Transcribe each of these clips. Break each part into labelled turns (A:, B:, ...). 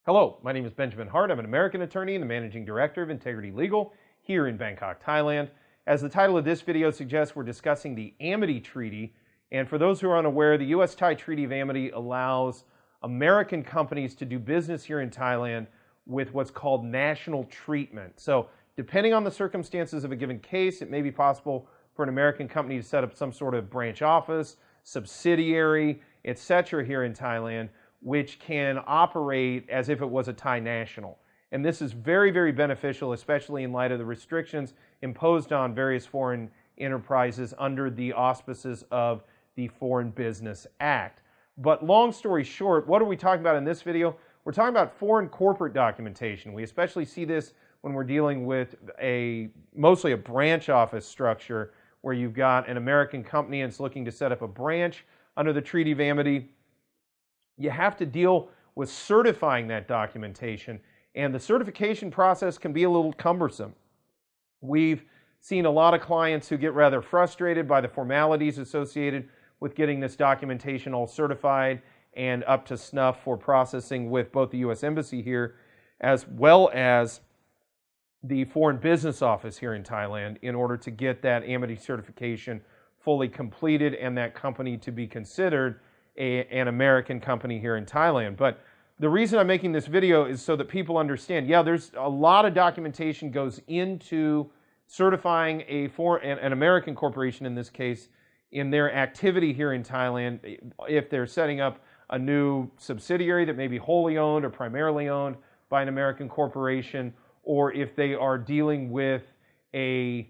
A: Hello, my name is Benjamin Hart. I'm an American attorney and the Managing Director of Integrity Legal here in Bangkok, Thailand. As the title of this video suggests, we're discussing the Amity Treaty. And for those who are unaware, the U.S.-Thai Treaty of Amity allows American companies to do business here in Thailand with what's called national treatment. So depending on the circumstances of a given case, it may be possible for an American company to set up some sort of branch office, subsidiary, etc. here in Thailand, which can operate as if it was a Thai national. And this is very, very beneficial, especially in light of the restrictions imposed on various foreign enterprises under the auspices of the Foreign Business Act. But long story short, what are we talking about in this video? We're talking about foreign corporate documentation. We especially see this when we're dealing with mostly a branch office structure where you've got an American company and it's looking to set up a branch under the Treaty of Amity. You have to deal with certifying that documentation, and the certification process can be a little cumbersome. We've seen a lot of clients who get rather frustrated by the formalities associated with getting this documentation all certified and up to snuff for processing with both the U.S. Embassy here as well as the Foreign Business Office here in Thailand in order to get that Amity certification fully completed and that company to be considered an American company here in Thailand. But the reason I'm making this video is so that people understand, yeah, there's a lot of documentation goes into certifying an American corporation in this case in their activity here in Thailand if they're setting up a new subsidiary that may be wholly owned or primarily owned by an American corporation, or if they are dealing with a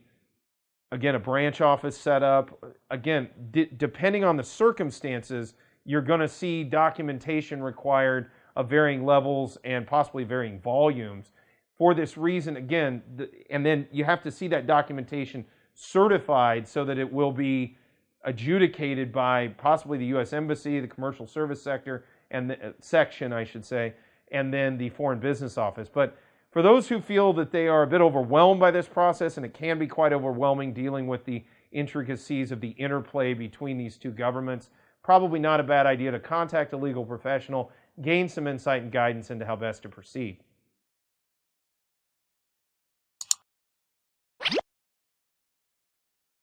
A: branch office setup. Again, depending on the circumstances, you're going to see documentation required of varying levels and possibly varying volumes. For this reason, again, and then you have to see that documentation certified so that it will be adjudicated by possibly the U.S. Embassy, the commercial service sector, and the section, I should say, and then the Foreign Business Office. But for those who feel that they are a bit overwhelmed by this process, and it can be quite overwhelming dealing with the intricacies of the interplay between these two governments, probably not a bad idea to contact a legal professional, gain some insight and guidance into how best to proceed.